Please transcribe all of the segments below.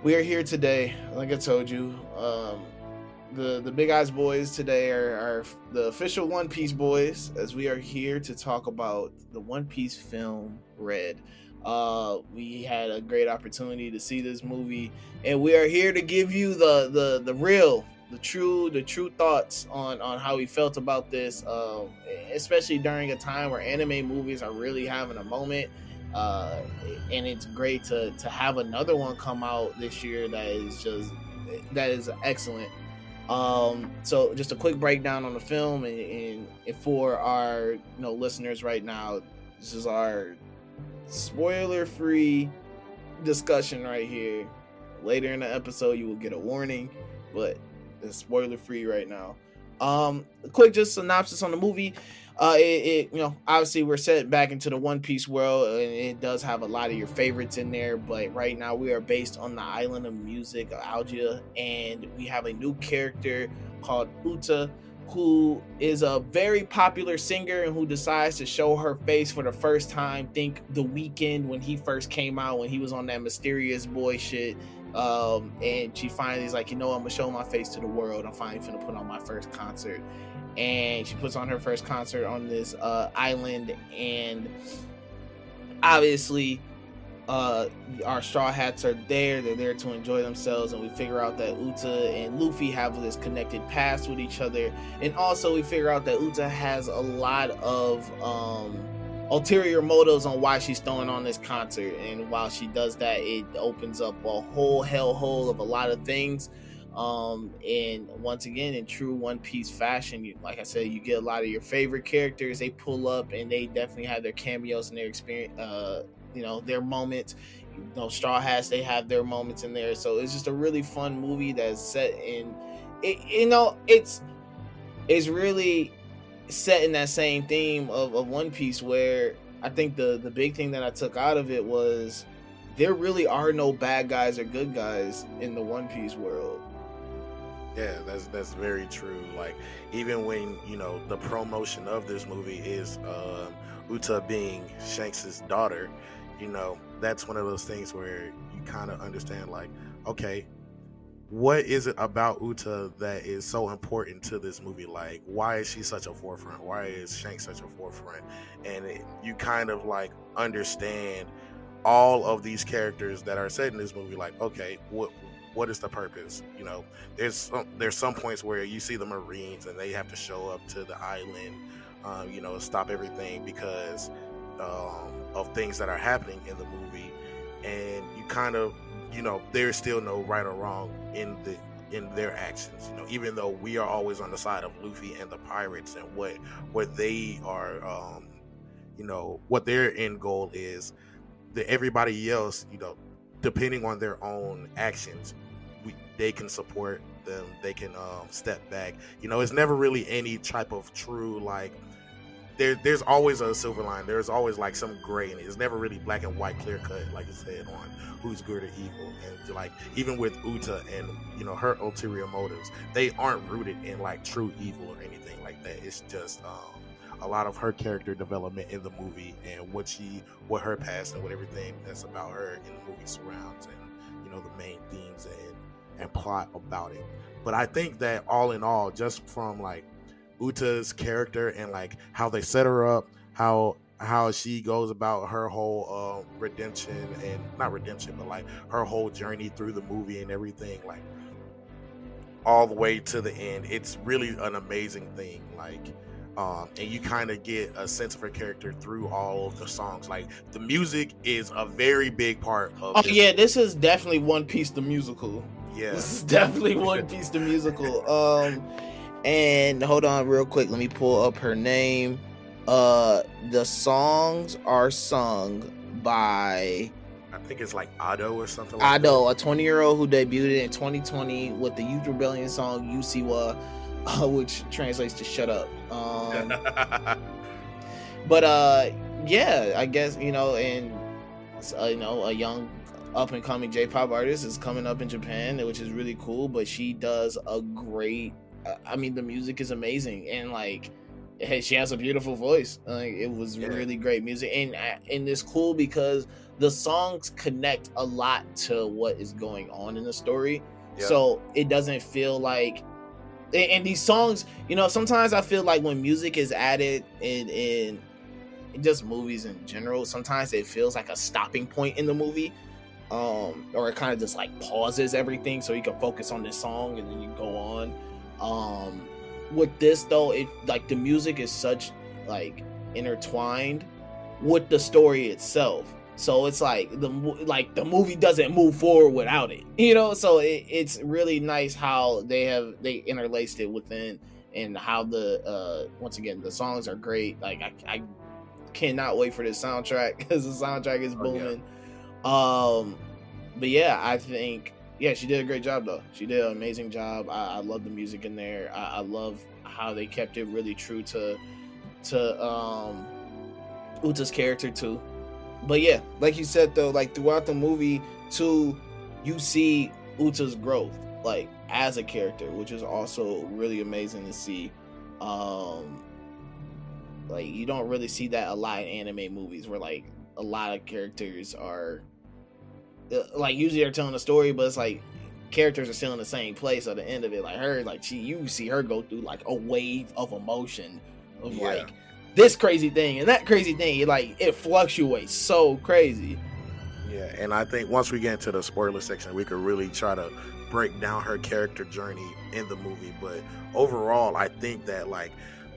We are here today, like I told you. The Big Eyes Boys today are the official One Piece boys, as we are here to talk about the One Piece film Red. We had a great opportunity to see this movie, and we are here to give you the real, the true thoughts on how we felt about this, especially during a time where anime movies are really having a moment. uh, and it's great to have another one come out this year that is excellent. So just a quick breakdown on the film, and for our listeners right now, this is our spoiler free discussion right here. Later in the episode, you will get a warning, but it's spoiler free right now. A quick just synopsis on the movie. Obviously we're set back into the One Piece world, and it does have a lot of your favorites in there. But right now we are based on the island of music, Algia, and we have a new character called Uta, who is a very popular singer and who decides to show her face for the first time. Think The Weeknd when he first came out, when he was on that Mysterious Boy shit. And she finally is like, I'm gonna show my face to the world. I'm finally gonna put on my first concert. And she puts on her first concert on this island, and obviously our straw hats are there. They're there to enjoy themselves, and we figure out that Uta and Luffy have this connected past with each other. And also we figure out that Uta has a lot of ulterior motives on why she's throwing on this concert, and while she does that, it opens up a whole hellhole of a lot of things. And once again, in true One Piece fashion, like I said, you get a lot of your favorite characters. They pull up, and they definitely have their cameos and their experience, their moments. Straw Hats, they have their moments in there. So it's just a really fun movie that's set in it. It's really set in that same theme of One Piece, where I think the big thing that I took out of it was there really are no bad guys or good guys in the One Piece world. Yeah, that's very true. Like, even when the promotion of this movie is Uta being Shanks's daughter, that's one of those things where you kind of understand, like, okay, what is it about Uta that is so important to this movie? Like, why is she such a forefront? Why is Shanks such a forefront? And you kind of like understand all of these characters that are set in this movie. Like, okay, what is the purpose? There's some points where you see the Marines and they have to show up to the island, stop everything because of things that are happening in the movie, and you kind of there's still no right or wrong in their actions. Even though we are always on the side of Luffy and the pirates and what they are, what their end goal is. That everybody else, depending on their own actions, they can support them. They can step back. It's never really any type of true, like, there's always a silver line. There's always like some gray in it. It's never really black and white, clear cut, like you said, on who's good or evil. And like, even with Uta and her ulterior motives, they aren't rooted in like true evil or anything like that. It's just a lot of her character development in the movie, and what her past and what everything that's about her in the movie surrounds, and the main themes and plot about it. But I think that all in all, just from like Uta's character and like how they set her up, how she goes about her whole redemption, and not redemption, but like her whole journey through the movie and everything, like all the way to the end, it's really an amazing thing. Like, and you kind of get a sense of her character through all of the songs. Like, the music is a very big part of Oh this yeah, movie. this is definitely One Piece the musical. Yeah. This is definitely One Piece the musical. And hold on real quick, let me pull up her name. The songs are sung by I think it's like Ado or something like Ado, a 20-year-old who debuted in 2020 with the Youth Rebellion song Yusiwa, which translates to "shut up." that. But yeah, I guess and a young up and coming J-pop artist is coming up in Japan, which is really cool. But she does a great. I mean, the music is amazing, and like, hey, she has a beautiful voice. Like, it was Yeah. really great music, and it's cool because the songs connect a lot to what is going on in the story. Yeah. So it doesn't feel like, and these songs, sometimes I feel like when music is added in just movies in general, sometimes it feels like a stopping point in the movie, or it kind of just like pauses everything so you can focus on this song and then you go on. With this though, it like the music is such like intertwined with the story itself, so it's like the movie doesn't move forward without it, so it's really nice how they interlaced it within, and how the once again the songs are great. Like I cannot wait for this soundtrack because the soundtrack is booming. But yeah, I think she did a great job though. She did an amazing job. I love the music in there. I love how they kept it really true to Uta's character too. But yeah, like you said though, like throughout the movie too, you see Uta's growth like as a character, which is also really amazing to see. Like you don't really see that a lot in anime movies where like a lot of characters are like usually they're telling a story, but it's like characters are still in the same place at the end of it. Like her, like you see her go through like a wave of emotion of like this crazy thing and that crazy thing. Like it fluctuates so crazy. Yeah, and I think once we get into the spoiler section, we could really try to break down her character journey in the movie. But overall, I think that like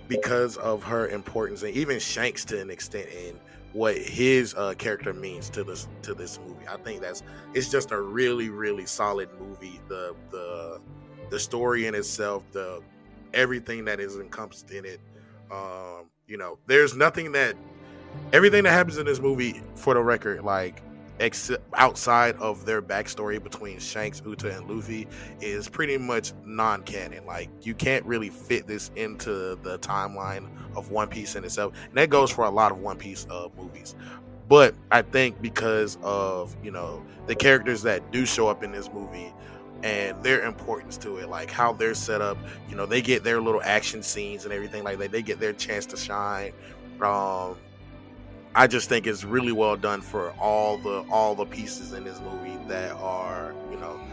because of her importance, and even Shanks to an extent, in what his character means to this movie, I think it's just a really, really solid movie. The story in itself, the everything that is encompassed in it. There's everything that happens in this movie, for the record, like except outside of their backstory between Shanks, Uta, and Luffy, is pretty much non-canon. Like you can't really fit this into the timeline of One Piece in itself, and that goes for a lot of One Piece movies. But I think because of the characters that do show up in this movie and their importance to it, like how they're set up, they get their little action scenes and everything like that. They get their chance to shine. I just think it's really well done for all the pieces in this movie that are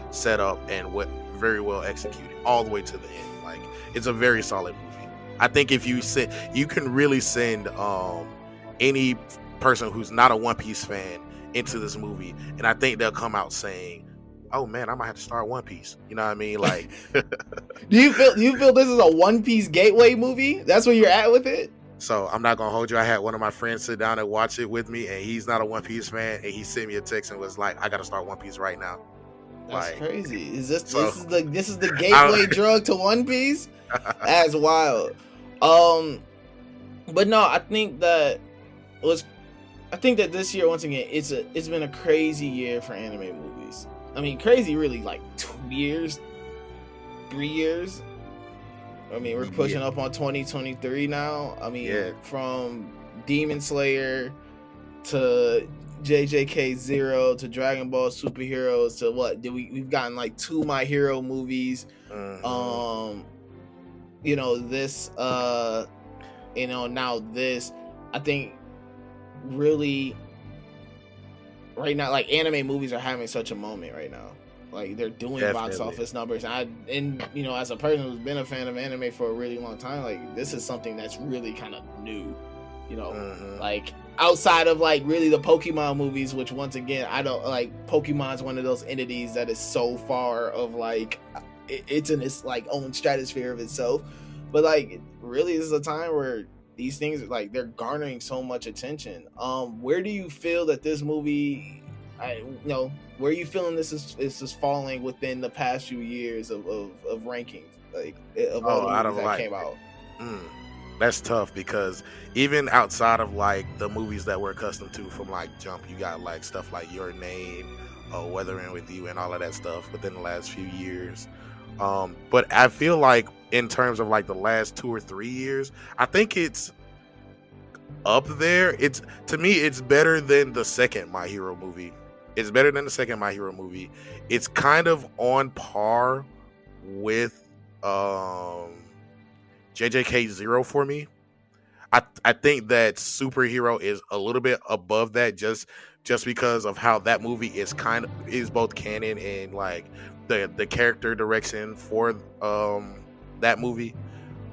set up and very well executed all the way to the end. Like it's a very solid movie. I think if you can really send any person who's not a One Piece fan into this movie, and I think they'll come out saying, "Oh man, I might have to start One Piece." You know what I mean? Like, do you feel this is a One Piece gateway movie? That's where you're at with it. So I'm not gonna hold you. I had one of my friends sit down and watch it with me, and he's not a One Piece fan, and he sent me a text and was like, "I gotta start One Piece right now." That's crazy. Is this this is the gateway drug to One Piece? That's wild. But no, I think that this year, once again, it's been a crazy year for anime movies. I mean, crazy really like 2 years, 3 years. I mean, we're pushing up on 2023 now. I mean, from Demon Slayer to JJK Zero to Dragon Ball Superheroes to what? We've gotten like 2 My Hero movies. Mm-hmm. This now this, I think really right now, like anime movies are having such a moment right now. Like they're doing box office numbers. And as a person who's been a fan of anime for a really long time, like this is something that's really kind of new. Like outside of like really the Pokemon movies, which once again I don't like. Pokemon's one of those entities that is so far of like it's in its like own stratosphere of itself. But like really, this is a time where these things like they're garnering so much attention. Where do you feel that this movie? Where are you feeling this is falling within the past few years of rankings, like of all the movies that came out? That's tough because even outside of like the movies that we're accustomed to from like Jump, you got like stuff like Your Name, Weathering with You, and all of that stuff within the last few years. But I feel like in terms of like the last 2 or 3 years, I think it's up there. To me, it's better than the second My Hero movie. It's better than the second My Hero movie. It's kind of on par with JJK Zero for me. I think that Superhero is a little bit above that just just because of how that movie is both canon and like the character direction for that movie.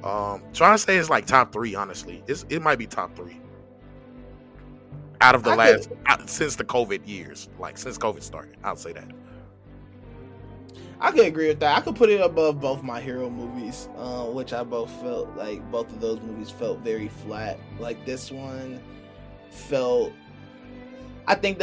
Trying to say it's like top three. Honestly, it might be top three out of the I could since the COVID years, like since COVID started. I'll say that. I could agree with that. I could put it above both My Hero movies, which I both felt like both of those movies felt very flat. Like this one felt. I think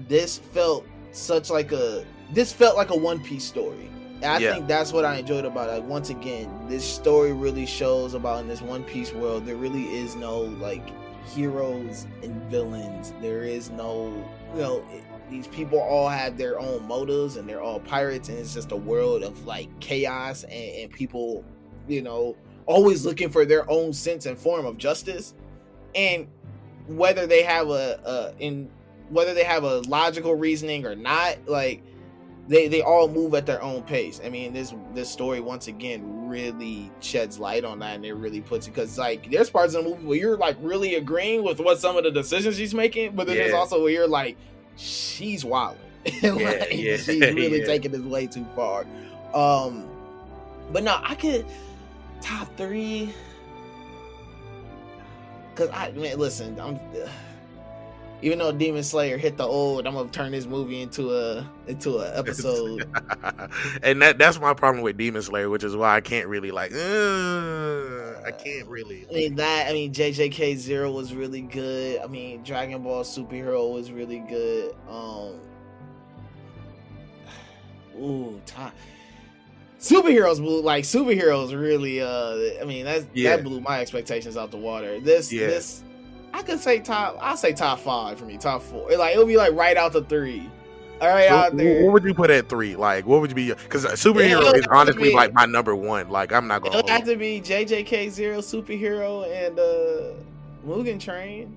this felt this felt like a One Piece story. And I think that's what I enjoyed about it. Like, once again, this story really shows about in this One Piece world, there really is no like heroes and villains. There is no, these people all have their own motives and they're all pirates, and it's just a world of like chaos and people, always looking for their own sense and form of justice. And whether they have a logical reasoning or not, like they all move at their own pace. I mean, this story once again really sheds light on that, and it really puts it, because like there's parts of the movie where you're like really agreeing with what some of the decisions she's making, but then there's also where you're like, she's wilding. She's really taking this way too far. But no, I could top three. Cause listen, even though Demon Slayer hit the old, I'm gonna turn this movie into a episode. And that's my problem with Demon Slayer, which is why I can't really like. I can't really. I mean, JJK Zero was really good. I mean, Dragon Ball Superhero was really good. Superheroes really that blew my expectations out the water. This I could say I'll say top 5 for me, top 4. Like it'll be like right out the 3. All right, out there. What would you put at 3? Like what would you be? Because superhero is honestly like my number 1. Like I'm not gonna. It'll have to be JJK Zero, Superhero, and Mugen Train.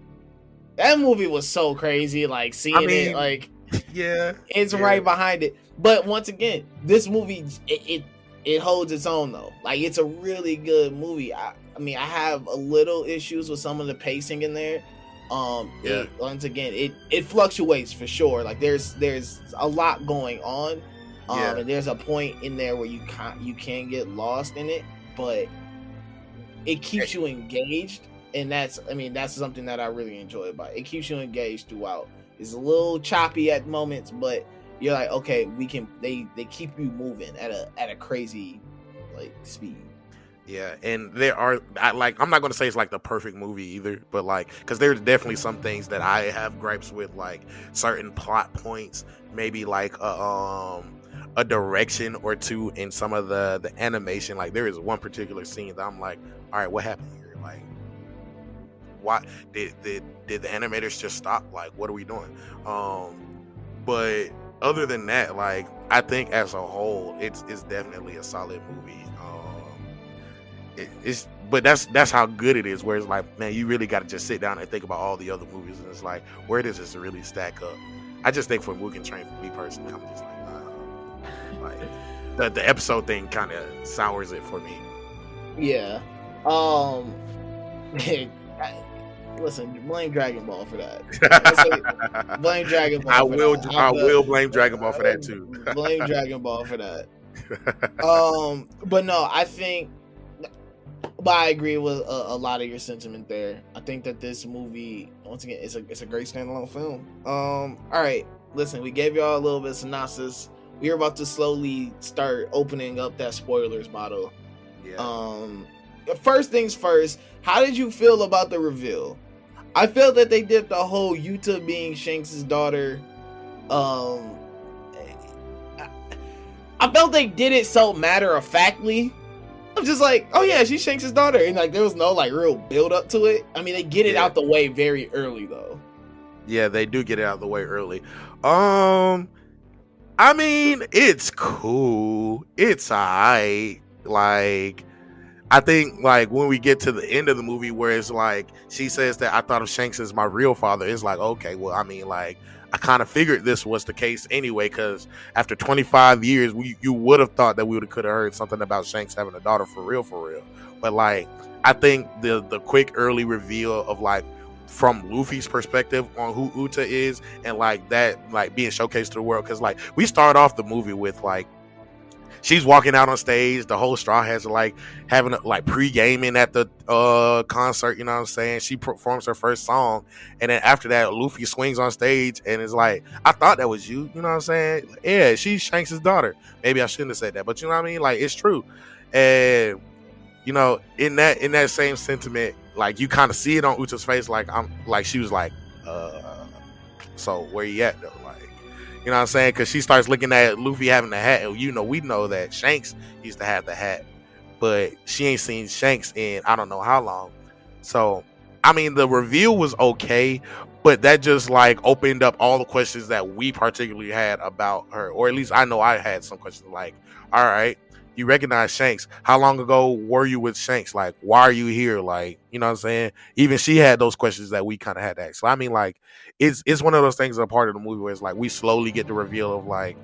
That movie was so crazy. Like seeing it, like it's right behind it. But once again, this movie it holds its own though. Like it's a really good movie. I mean, I have a little issues with some of the pacing in there. Once again, it fluctuates for sure. Like there's a lot going on, and there's a point in there where you can get lost in it, but it keeps you engaged, and that's something that I really enjoy about it. It keeps you engaged throughout. It's a little choppy at moments, but you're like, okay, we can. They keep you moving at a crazy like speed. Yeah, and there are I'm not gonna say it's like the perfect movie either, but like because there's definitely some things that I have gripes with, like certain plot points, maybe like a direction or two in some of the animation. Like there is one particular scene that I'm like, all right, what happened here? Like, why did the animators just stop? Like, what are we doing? But other than that, like I think as a whole, it's definitely a solid movie. But that's how good it is. Where it's like, man, you really got to just sit down and think about all the other movies, and it's like, where does this really stack up? I just think for Mugen Train, for me personally, I'm just like the episode thing kind of sours it for me. Yeah. Listen, blame Dragon Ball for that. Blame Dragon Ball. I will blame Dragon Ball for that too. Blame Dragon Ball for that. But no, but I agree with a lot of your sentiment there. I think that this movie, once again, it's a great standalone film. All right, listen, we gave y'all a little bit of synopsis. We're about to slowly start opening up that spoilers bottle. Yeah. First things first, how did you feel about the reveal? I felt that they did the whole Yuta being Shanks' daughter. I felt they did it so matter-of-factly. I'm just like, oh yeah, she's Shanks' daughter, and like there was no like real build up to it. I mean, they get it out the way very early though. Yeah, they do get it out the way early. I mean, it's cool. It's alright. Like, I think like when we get to the end of the movie where it's like she says that I thought of Shanks as my real father, it's like, okay, well, I mean, like I kind of figured this was the case anyway, because after 25 years, you would have thought that we could have heard something about Shanks having a daughter for real. But like, I think the quick early reveal of like from Luffy's perspective on who Uta is, and like that like being showcased to the world. Because like we start off the movie with like she's walking out on stage. The whole Straw Hats are like having like pre-gaming at the concert. You know what I'm saying? She performs her first song, and then after that, Luffy swings on stage and is like, "I thought that was you." You know what I'm saying? Yeah, she's Shanks' daughter. Maybe I shouldn't have said that, but you know what I mean? Like it's true, and you know, in that same sentiment, like you kind of see it on Uta's face. Like I'm like she was like, so where you at though? Like, you know what I'm saying? Because she starts looking at Luffy having the hat, and you know, we know that Shanks used to have the hat, but she ain't seen Shanks in I don't know how long. So, I mean, the reveal was okay, but that just like opened up all the questions that we particularly had about her, or at least I know I had some questions like, all right, you recognize Shanks. How long ago were you with Shanks? Like, why are you here? Like, you know what I'm saying? Even she had those questions that we kind of had to ask. So I mean, like, it's one of those things that are part of the movie where it's like we slowly get the reveal of like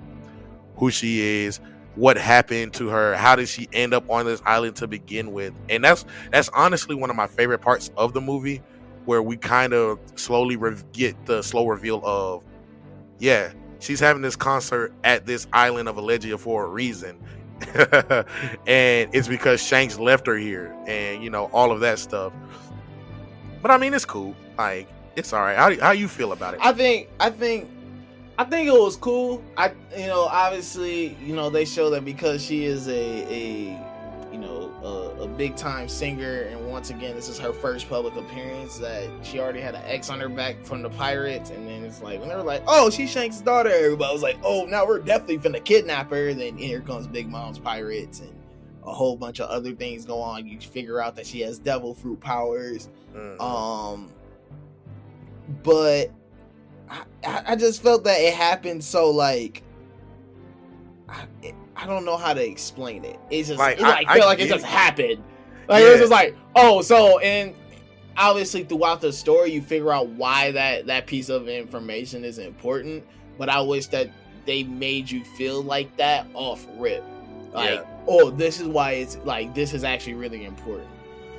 who she is, what happened to her, how did she end up on this island to begin with, and that's honestly one of my favorite parts of the movie, where we kind of slowly get the slow reveal of, yeah, she's having this concert at this island of Elegia for a reason. And it's because Shanks left her here, and you know all of that stuff. But I mean, it's cool. Like, it's all right. How you feel about it? I think it was cool. Obviously, they show that because she is a big time singer, and once again, this is her first public appearance, that she already had an X on her back from the pirates, and then it's like when they were like, "Oh, she's Shanks' daughter," everybody was like, "Oh, now we're definitely finna kidnap her." Then here comes Big Mom's pirates, and a whole bunch of other things go on. You figure out that she has devil fruit powers. But I just felt that it happened so like I don't know how to explain it. It's just like, I feel like it just happened. Like it was just like, oh, so, and obviously throughout the story you figure out why that piece of information is important. But I wish that they made you feel like that off rip. Like, oh, this is why it's like this is actually really important.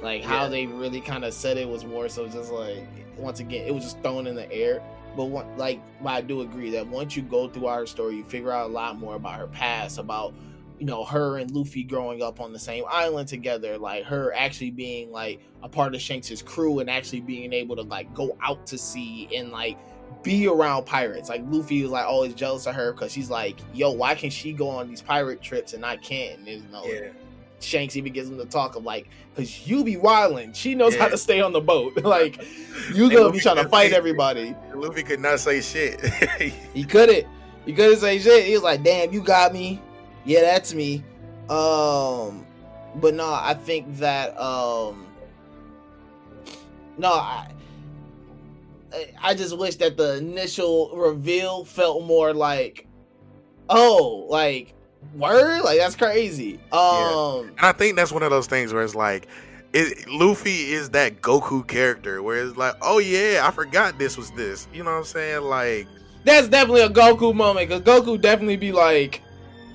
Like how they really kind of said it was more so just like, once again, it was just thrown in the air. But I do agree that once you go through our story, you figure out a lot more about her past, about her and Luffy growing up on the same island together, like her actually being like a part of Shanks' crew and actually being able to like go out to sea and like be around pirates. Like Luffy was like always jealous of her because she's like, yo, why can she go on these pirate trips and I can't? And there's no Shanks even gives him the talk of like, because you be wilding, she knows how to stay on the boat. Like you gonna be trying to fight everybody. Luffy could not say shit. He couldn't say shit. He was like, damn, you got me. Yeah, that's me. But no, I think that I just wish that the initial reveal felt more like, oh, like word, like that's crazy. And I think that's one of those things where it's like, Luffy is that Goku character where it's like, oh yeah, I forgot this was this. You know what I'm saying? Like that's definitely a Goku moment, because Goku definitely be like,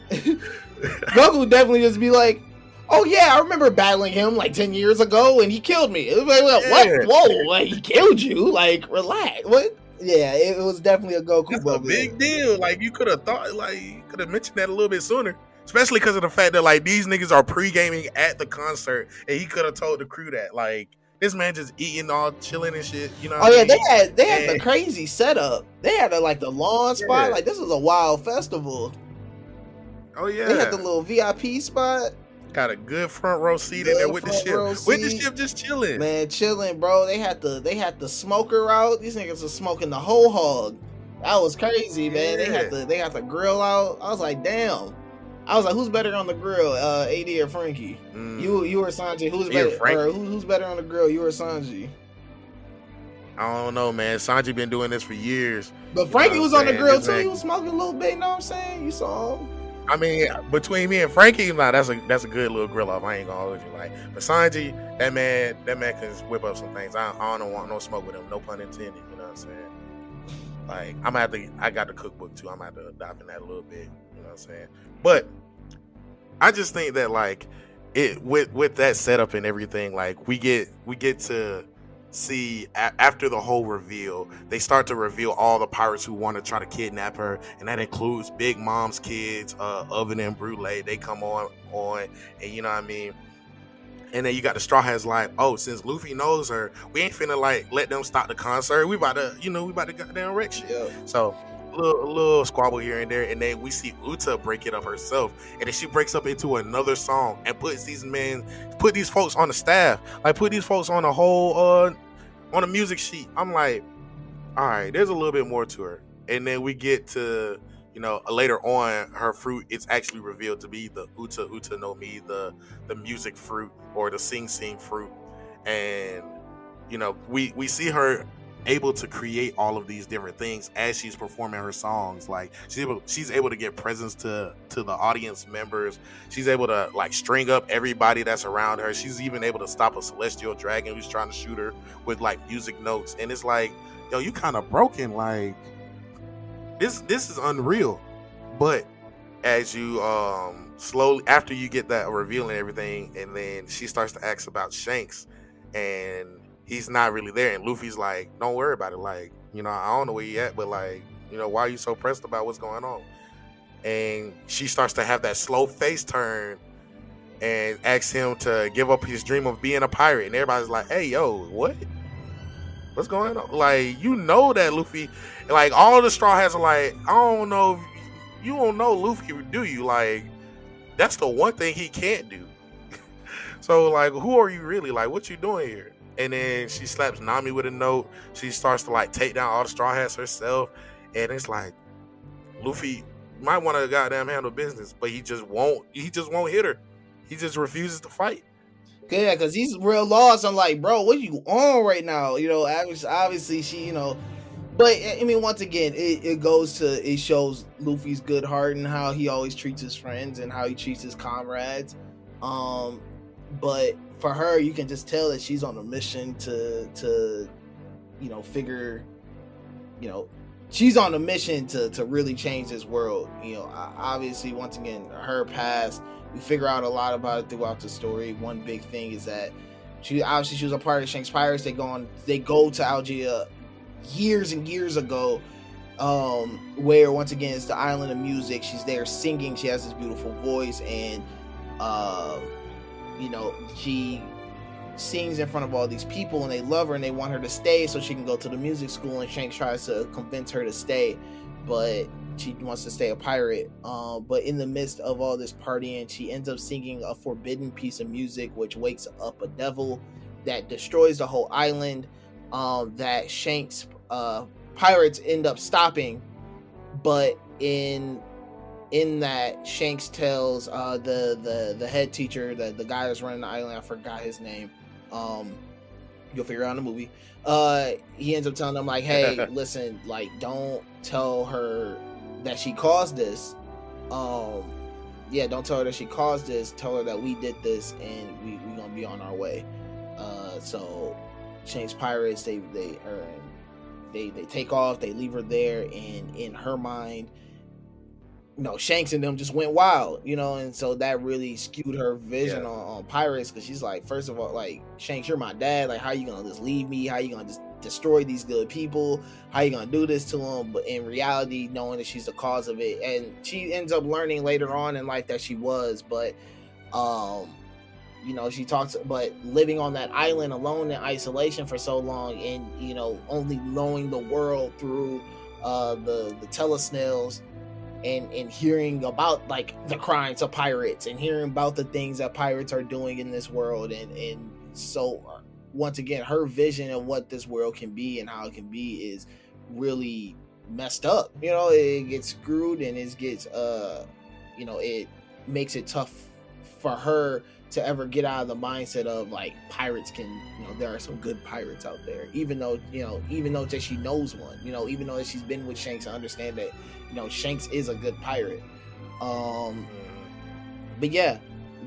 Goku definitely just be like, oh yeah, I remember battling him like 10 years ago and he killed me. It was like, what? Whoa, like he killed you? Like relax. What? Yeah, it was definitely a Goku That's moment. a big deal. Like you could have thought, like you could have mentioned that a little bit sooner. Especially because of the fact that like these niggas are pre-gaming at the concert, and he could have told the crew that like this man just eating all chilling and shit. You know? Oh yeah, they had the crazy setup. They had the lawn spot. Like this was a wild festival. Oh yeah, they had the little VIP spot. Got a good front row seat in there with the ship. With the ship just chilling. Man, chilling, bro. They had the smoker out. These niggas were smoking the whole hog. That was crazy, man. They had the grill out. I was like, damn. I was like, who's better on the grill, AD or Frankie? You or Sanji? Who's better? Who's better on the grill? You or Sanji? I don't know, man. Sanji been doing this for years. But Frankie was on the grill too. He was smoking a little bit. You know what I'm saying? You saw him. I mean, between me and Frankie, that's a good little grill off. I ain't gonna hold you. Like, but Sanji, that man can whip up some things. I don't want no smoke with him. No pun intended. You know what I'm saying? Like, I got the cookbook too. I'm gonna have to dive in that a little bit. You know what I'm saying? But I just think that like it with that setup and everything, like we get to see after the whole reveal, they start to reveal all the pirates who want to try to kidnap her, and that includes Big Mom's kids, Oven and Brulee. They come on, and you know what I mean. And then you got the Straw Hats like, oh, since Luffy knows her, we ain't finna like let them stop the concert. We about to, we about to goddamn wreck shit. Yep. So a little squabble here and there, and then we see Uta break it up herself, and then she breaks up into another song and put these folks on the staff, like put these folks on a whole on a music sheet. I'm like, all right, there's a little bit more to her. And then we get to, later on, her fruit is actually revealed to be the Uta Uta no Mi, the music fruit or the Sing Sing fruit. And, we see her able to create all of these different things as she's performing her songs. Like she's able to get presence to the audience members. She's able to like string up everybody that's around her. She's even able to stop a celestial dragon who's trying to shoot her with like music notes. And it's like, yo, you kind of broken. Like this is unreal. But as you slowly, after you get that reveal and everything, and then she starts to ask about Shanks, and he's not really there, and Luffy's like, don't worry about it, like, I don't know where he at, but like, why are you so pressed about what's going on? And she starts to have that slow face turn and asks him to give up his dream of being a pirate, and everybody's like, hey, yo, what's going on? Like, that Luffy, like, all of the Straw Hats are like, I don't know, you don't know Luffy, do you? Like, that's the one thing he can't do. So like, who are you really? Like, what you doing here? And then she slaps Nami with a note. She starts to like take down all the Straw Hats herself, and it's like, Luffy might want to goddamn handle business, but he just won't hit her. He just refuses to fight. Yeah, because he's real lost. I'm like, bro, what are you on right now? Obviously she, but I mean, once again, it shows Luffy's good heart and how he always treats his friends and how he treats his comrades. But for her, you can just tell that she's on a mission to figure, she's on a mission to really change this world. Obviously, once again, her past, we figure out a lot about it throughout the story. One big thing is that she was a part of Shanks Pirates. They go to Algiers years and years ago, where once again it's the island of music. She's there singing. She has this beautiful voice, and she sings in front of all these people, and they love her and they want her to stay so she can go to the music school. And Shanks tries to convince her to stay, but she wants to stay a pirate. But in the midst of all this partying, she ends up singing a forbidden piece of music, which wakes up a devil that destroys the whole island. That Shanks pirates end up stopping, but in that, Shanks tells the head teacher, the guy that's running the island, I forgot his name. You'll figure out in the movie. He ends up telling them like, hey, listen, like, don't tell her that she caused this. Don't tell her that she caused this. Tell her that we did this, and we gonna be on our way. So Shanks pirates, they take off. They leave her there, and in her mind, Shanks and them just went wild, and so that really skewed her vision on pirates, because she's like, first of all, like, Shanks, you're my dad. Like, how you gonna just leave me? How you gonna just destroy these good people? How you gonna do this to them? But in reality, knowing that she's the cause of it, and she ends up learning later on in life that she was, but she talks, but living on that island alone in isolation for so long, and only knowing the world through the telesnails, and hearing about like the crimes of pirates, and hearing about the things that pirates are doing in this world, and so once again, her vision of what this world can be and how it can be is really messed up. It gets screwed, and it gets it makes it tough for her to ever get out of the mindset of like, pirates can, there are some good pirates out there, even though that she knows one, even though that she's been with Shanks and understand that Shanks is a good pirate. But yeah,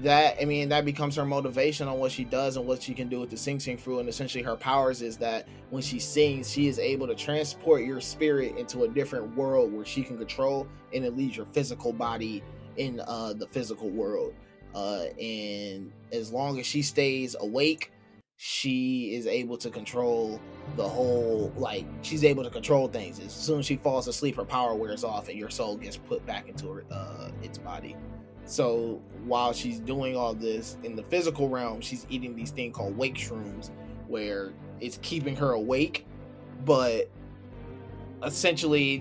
that becomes her motivation on what she does and what she can do with the Sing Sing fruit. And essentially her powers is that when she sings, she is able to transport your spirit into a different world where she can control, and it leaves your physical body in the physical world. And as long as she stays awake, she is able to control the whole, like, she's able to control things. As soon as she falls asleep, her power wears off and your soul gets put back into her, its body. So while she's doing all this in the physical realm, she's eating these things called wake shrooms, where it's keeping her awake, but essentially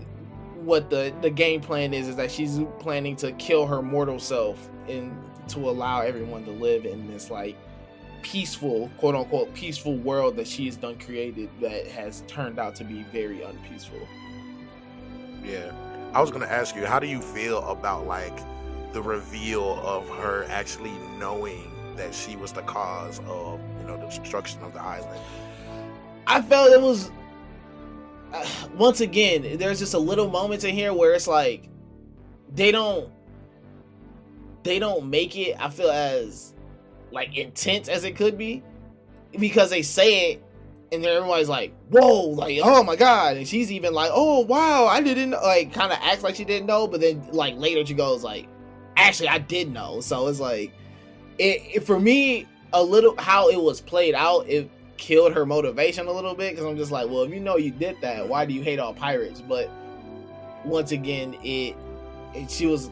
what the game plan is that she's planning to kill her mortal self and to allow everyone to live in this, like, peaceful, quote unquote peaceful world that she's done created, that has turned out to be very unpeaceful. Yeah, I was gonna ask you, how do you feel about like the reveal of her actually knowing that she was the cause of, you know, the destruction of the island? I felt it was, once again, there's just a little moments in here where it's like they don't make it, I feel, as like intense as it could be, because they say it and then everybody's like, whoa, like, oh my god, and she's even like, oh wow, I didn't, like, kind of acts like she didn't know, but then like later she goes like, actually I did know. So it's like, it for me, a little how it was played out, it killed her motivation a little bit, because I'm just like, well, if you know you did that, why do you hate all pirates? But once again, she was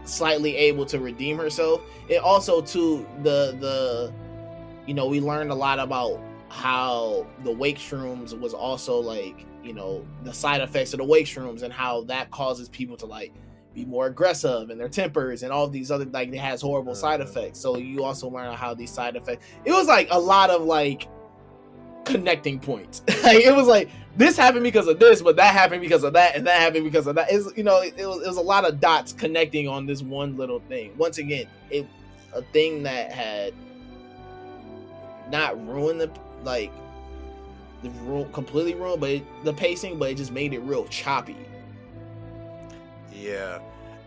slightly able to redeem herself. And also too, the you know, we learned a lot about how the wake shrooms was also, like, you know, the side effects of the wake shrooms and how that causes people to, like, be more aggressive in their tempers and all these other, like, it has horrible side effects. So you also learn how these side effects, it was like a lot of like connecting points. Like, it was like, this happened because of this, but that happened because of that, and that happened because of that. Is, you know, it was a lot of dots connecting on this one little thing. Once again, a thing that had not ruined the, like, completely ruined, but the pacing, but it just made it real choppy. Yeah,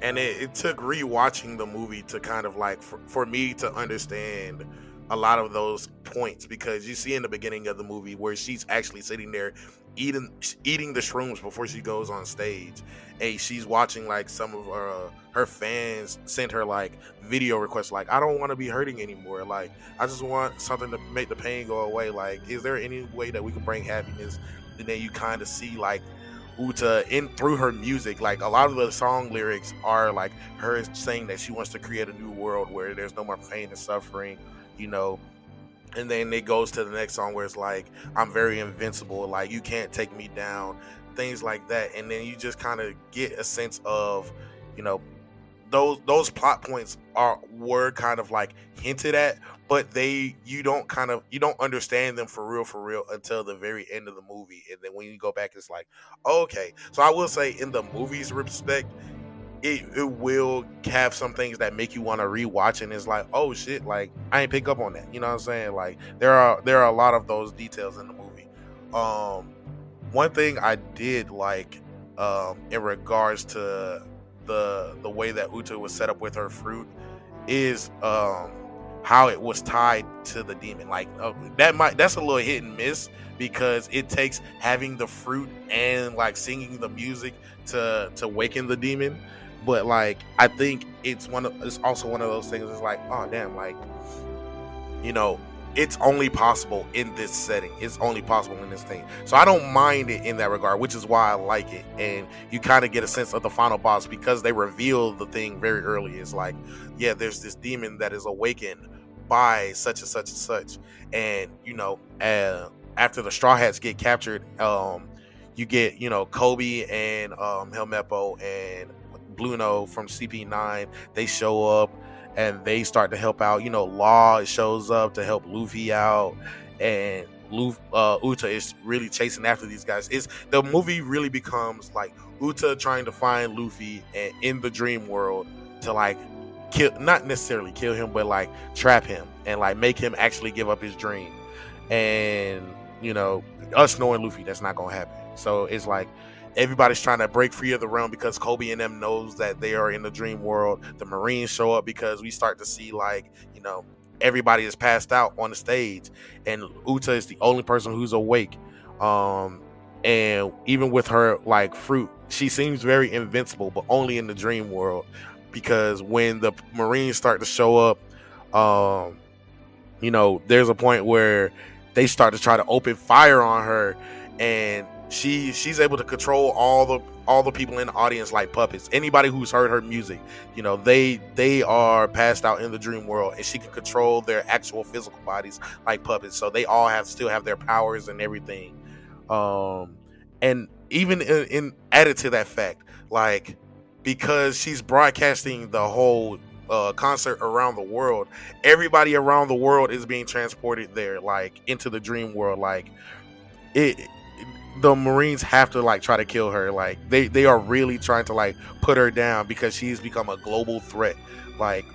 and it took rewatching the movie to kind of like for me to understand a lot of those points, because you see in the beginning of the movie where she's actually sitting there eating the shrooms before she goes on stage, and she's watching like some of her fans sent her like video requests like, I don't want to be hurting anymore, like I just want something to make the pain go away, like is there any way that we can bring happiness? And then you kind of see like Uta in through her music, like a lot of the song lyrics are like her saying that she wants to create a new world where there's no more pain and suffering, you know. And then it goes to the next song where it's like, I'm very invincible, like you can't take me down, things like that. And then you just kind of get a sense of, you know, those plot points were kind of like hinted at, but you don't understand them for real until the very end of the movie. And then when you go back, it's like, okay. So I will say, in the movie's respect, it will have some things that make you want to rewatch, and it's like, oh shit, like I ain't pick up on that, you know what I'm saying? Like there are a lot of those details in the movie. One thing I did like, in regards to the way that Uta was set up with her fruit, is how it was tied to the demon. Like that's a little hit and miss, because it takes having the fruit and like singing the music to waken the demon. But like I think it's also one of those things. It's like, oh damn, like, you know, it's only possible in this setting. It's only possible in this thing. So I don't mind it in that regard, which is why I like it. And you kind of get a sense of the final boss, because they reveal the thing very early. It's like, yeah, there's this demon that is awakened by such and such and such. And, you know, after the Straw Hats get captured, you get, you know, Kobe and Helmeppo and Bluno from CP9. They show up and they start to help out. You know, Law shows up to help Luffy out, and Uta is really chasing after these guys. The movie really becomes like Uta trying to find Luffy and in the dream world to like not necessarily kill him, but like trap him and like make him actually give up his dream. And, you know, us knowing Luffy, that's not gonna happen. So it's like everybody's trying to break free of the realm, because Kobe and them knows that they are in the dream world. The Marines show up because we start to see, like, you know, everybody is passed out on the stage, and Uta is the only person who's awake. And even with her like fruit, she seems very invincible, but only in the dream world, because when the Marines start to show up, you know, there's a point where they start to try to open fire on her, and she's able to control all the people in the audience like puppets. Anybody who's heard her music, they are passed out in the dream world, and she can control their actual physical bodies like puppets. So they all still have their powers and everything. And even in added to that fact, like, because she's broadcasting the whole concert around the world, everybody around the world is being transported there, like into the dream world. Like it, the Marines have to like try to kill her. Like they are really trying to like put her down because she's become a global threat. Like,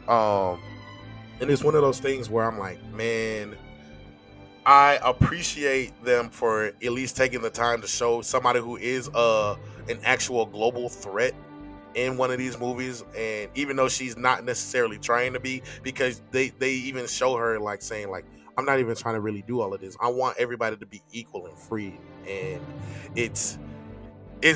and it's one of those things where I'm like, man, I appreciate them for at least taking the time to show somebody who is an actual global threat in one of these movies. And even though she's not necessarily trying to be, because they even show her like saying like, I'm not even trying to really do all of this. I want everybody to be equal and free. And it's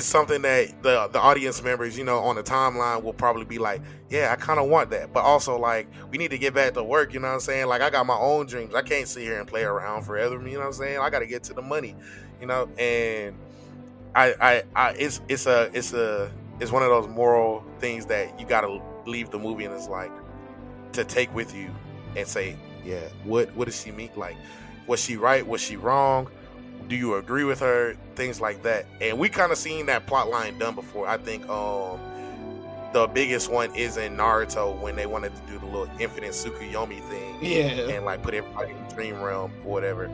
something that the audience members, on the timeline will probably be like, yeah, I kind of want that. But also, like, we need to get back to work, you know what I'm saying? Like, I got my own dreams. I can't sit here and play around forever, you know what I'm saying? I got to get to the money, and it's one of those moral things that you got to leave the movie and it's like to take with you and say, yeah, what does she mean? Like, was she right? Was she wrong? Do you agree with her? Things like that. And we kind of seen that plot line done before. I think the biggest one is in Naruto when they wanted to do the little infinite Tsukuyomi thing. Yeah. And like put everybody in the dream realm or whatever.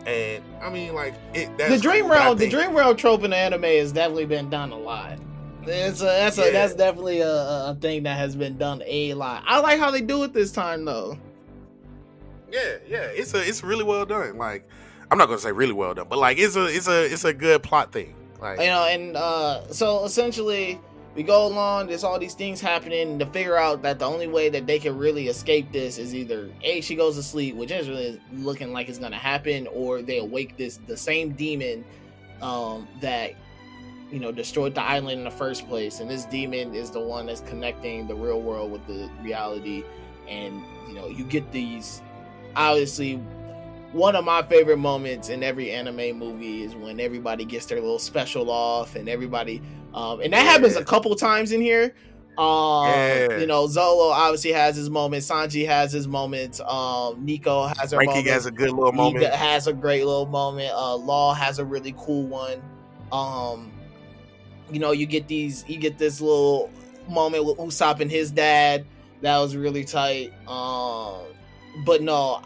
And I mean, like, the dream realm trope in the anime has definitely been done a lot. That's definitely a thing that has been done a lot. I like how they do it this time though. Yeah, it's really well done. Like, I'm not gonna say really well done, but like it's a good plot thing. Like, and so essentially we go along. There's all these things happening to figure out that the only way that they can really escape this is either A, she goes to sleep, which is really looking like it's gonna happen, or they awake the same demon that destroyed the island in the first place, and this demon is the one that's connecting the real world with the reality. And you get these, obviously, one of my favorite moments in every anime movie is when everybody gets their little special off, and everybody and that happens a couple times in here. Zolo obviously has his moment, Sanji has his moments, Nico has her Frankie moment, has a good little moment, he has a great little moment, Law has a really cool one. You get this little moment with Usopp and his dad that was really tight. But no,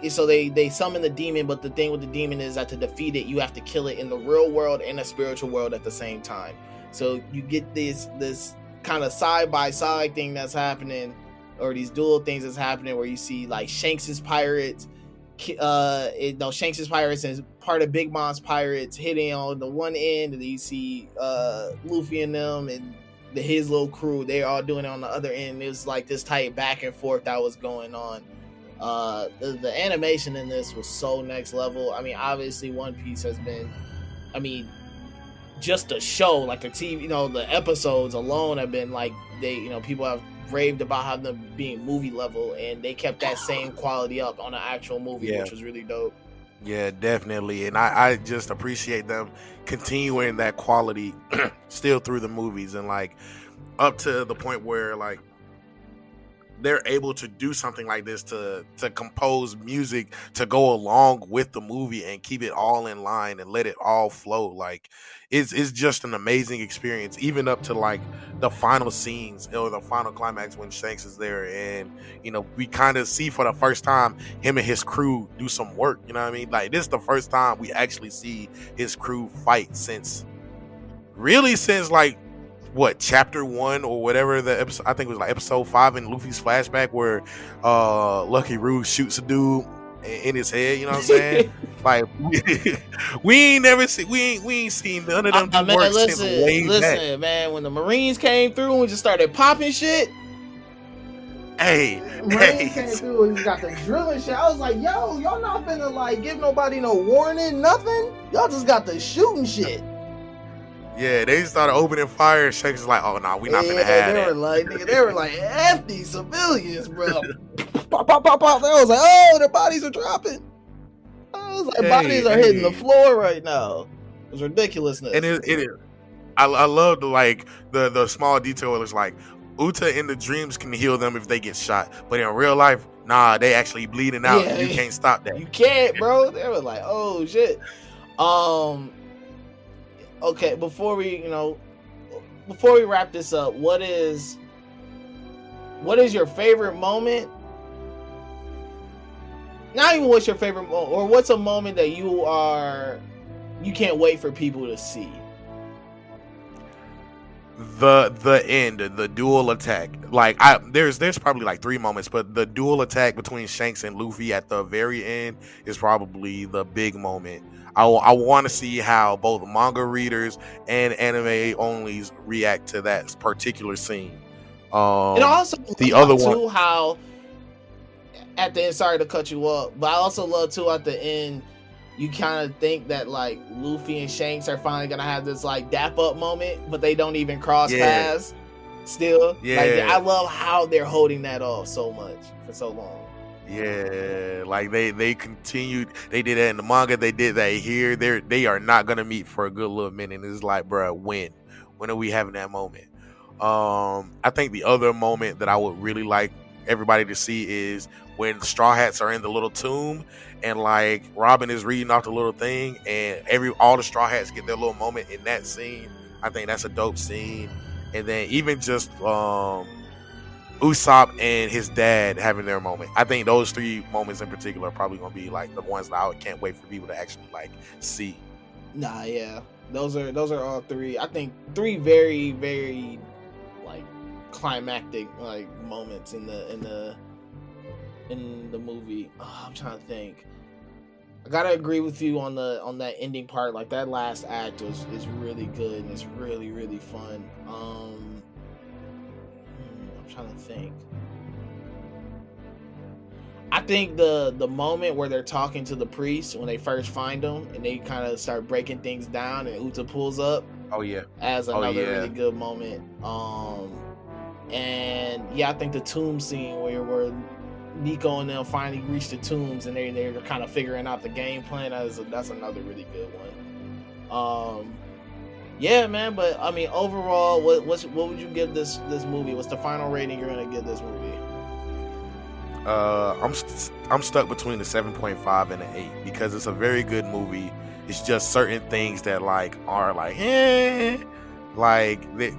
so they summon the demon, but the thing with the demon is that to defeat it, you have to kill it in the real world and the spiritual world at the same time. So you get this kind of side by side thing that's happening, or these dual things that's happening, where you see like Shanks's pirates, Shanks's pirates and part of Big Mom's pirates hitting on the one end, and then you see Luffy and them and his little crew, they're all doing it on the other end. It was like this tight back and forth that was going on. The animation in this was so next level. I mean, obviously One Piece has been, just a show, like the TV, the episodes alone have been like, people have raved about having them being movie level, and they kept that same quality up on an actual movie, which was really dope. Yeah, definitely. And I just appreciate them continuing that quality still through the movies, and like up to the point where like they're able to do something like this, to compose music to go along with the movie and keep it all in line and let it all flow. Like it's just an amazing experience, even up to like the final scenes or the final climax when Shanks is there, and we kind of see for the first time him and his crew do some work. You know what I mean? Like, this is the first time we actually see his crew fight since like chapter 1 or whatever the episode, I think it was like episode 5 in Luffy's flashback, where Lucky Roo shoots a dude in his head, you know what I'm saying? Like, we ain't seen none of them do work since way back. Man, when the Marines came through and just started popping shit, Marines came through and got the drilling shit, I was like, yo, y'all not finna like give nobody no warning, nothing, y'all just got the shooting shit. Yeah, they started opening fire. Shanks is like, "Oh no, we not gonna have that." They were like, "F these civilians, bro." Pop, pop, pop, pop. They was like, "Oh, their bodies are dropping." was like Hey, bodies are hitting the hey, floor right now. It's ridiculousness. and it is. I love the small detail. It's like Uta in the dreams can heal them if they get shot, but in real life, nah, they actually bleeding out, and you Yeah, can't stop that. you can't, bro. They were like, oh shit. Um. Okay, before we wrap this up, what is your favorite moment? Not even what's your favorite moment, or what's a moment that you can't wait for people to see. The end, the dual attack. Like there's probably like three moments, but the dual attack between Shanks and Luffy at the very end is probably the big moment. I want to see how both manga readers and anime onlys react to that particular scene. And I also The other love one, too how at the end, sorry to cut you up, but I also love too at the end, you kind of think that like Luffy and Shanks are finally gonna have this like dap up moment, but they don't even cross yeah, paths. Still, like I yeah, love how they're holding that off so much for so long. yeah. Like they continued. They did that in the manga. They did that here. They are not gonna meet for a good little minute. And it's like, bro, when are we having that moment? I think the other moment that I would really like everybody to see is when Straw Hats are in the little tomb and like Robin is reading off the little thing and all the Straw Hats get their little moment in that scene. I think that's a dope scene. And then even just Usopp and his dad having their moment. I think those three moments in particular are probably gonna be like the ones that I can't wait for people to actually like see. Nah, yeah, those are all three. I think three very very like climactic like moments in the movie. Oh, I'm trying to think. I gotta agree with you on that ending part. Like that last act is really good and it's really really fun. I'm trying to think. I think the moment where they're talking to the priest when they first find him and they kind of start breaking things down and Uta pulls up Oh yeah. as Oh another yeah. really good moment. And yeah, I think the tomb scene where Nico and them finally reach the tombs and they're kind of figuring out the game plan. That's another really good one. Yeah, man. But I mean, overall, what would you give this movie? What's the final rating you're gonna give this movie? I'm stuck between the 7.5 and the 8 because it's a very good movie. It's just certain things that like are like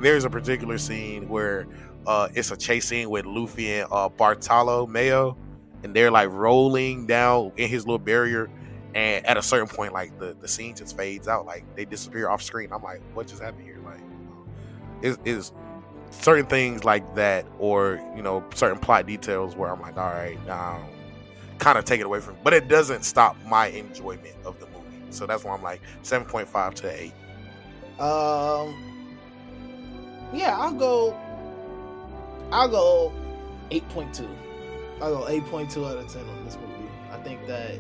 there's a particular scene where it's a chase scene with Luffy and Bartolomeo, and they're like rolling down in his little barrier, and at a certain point like the scene just fades out, like they disappear off screen. I'm like, what just happened here? Like is certain things like that, or certain plot details where I'm like, all right, now kind of take it away from me. But it doesn't stop my enjoyment of the movie, so that's why I'm like 7.5 to 8. Yeah, I'll go 8.2. I'll go 8.2 out of 10 on this movie. I think that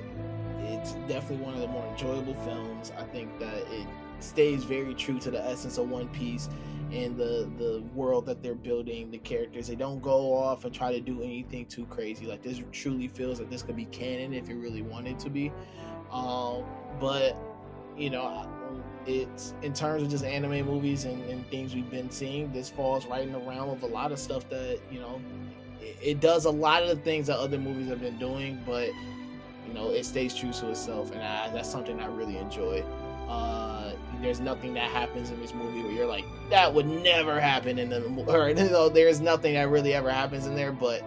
it's definitely one of the more enjoyable films. I think that it stays very true to the essence of One Piece and the world that they're building, the characters. They don't go off and try to do anything too crazy. Like this truly feels like this could be canon if it really wanted to be. But it's in terms of just anime movies and things we've been seeing, this falls right in the realm of a lot of stuff that it does a lot of the things that other movies have been doing, but it stays true to itself, and that's something I really enjoy. There's nothing that happens in this movie where you're like, that would never happen in the movie, or there's nothing that really ever happens in there. But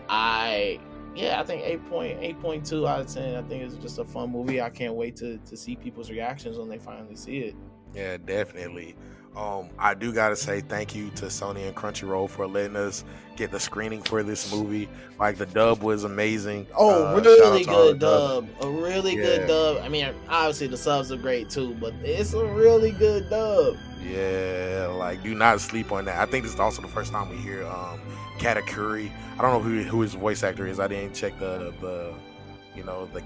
I think 8.2 out of 10. I think it's just a fun movie. I can't wait to see people's reactions when they finally see it. Yeah, definitely. I do gotta say thank you to Sony and Crunchyroll for letting us get the screening for this movie. Like the dub was amazing. Oh, Shout out really to our good dub. A really good Yeah, dub. I mean, obviously the subs are great too, but it's a really good dub. yeah. Like, do not sleep on that. I think this is also the first time we hear Katakuri. I don't know who his voice actor is. I didn't check the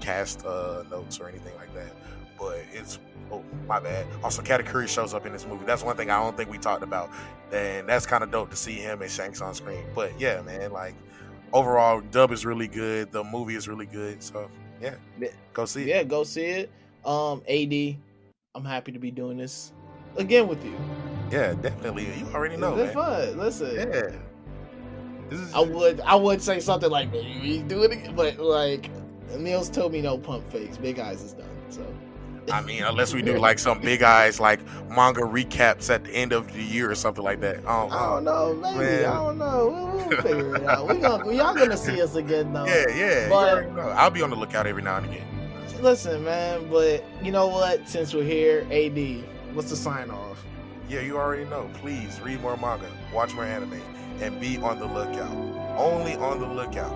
cast notes or anything like that. But it's my bad. Also, Katakuri shows up in this movie. That's one thing I don't think we talked about, and that's kind of dope to see him and Shanks on screen. But yeah, man, like overall, dub is really good. The movie is really good. So Yeah, go see it. Yeah, go see it. AD, I'm happy to be doing this again with you. Yeah, definitely. You already know, It's been man. fun. Listen, Yeah. I would say something like maybe we do it again, but like Niels told me no pump fakes. Big Eyes is done. So I mean, unless we do like some Big Eyes like manga recaps at the end of the year or something like that. I don't know, maybe man. I don't know. We'll figure it out. Y'all gonna see us again though. Yeah. You But already know. I'll be on the lookout every now and again. listen, man. But you know what? Since we're here, AD, what's the sign off? Yeah, you already know. Please read more manga, watch more anime, and be on the lookout. Only on the lookout.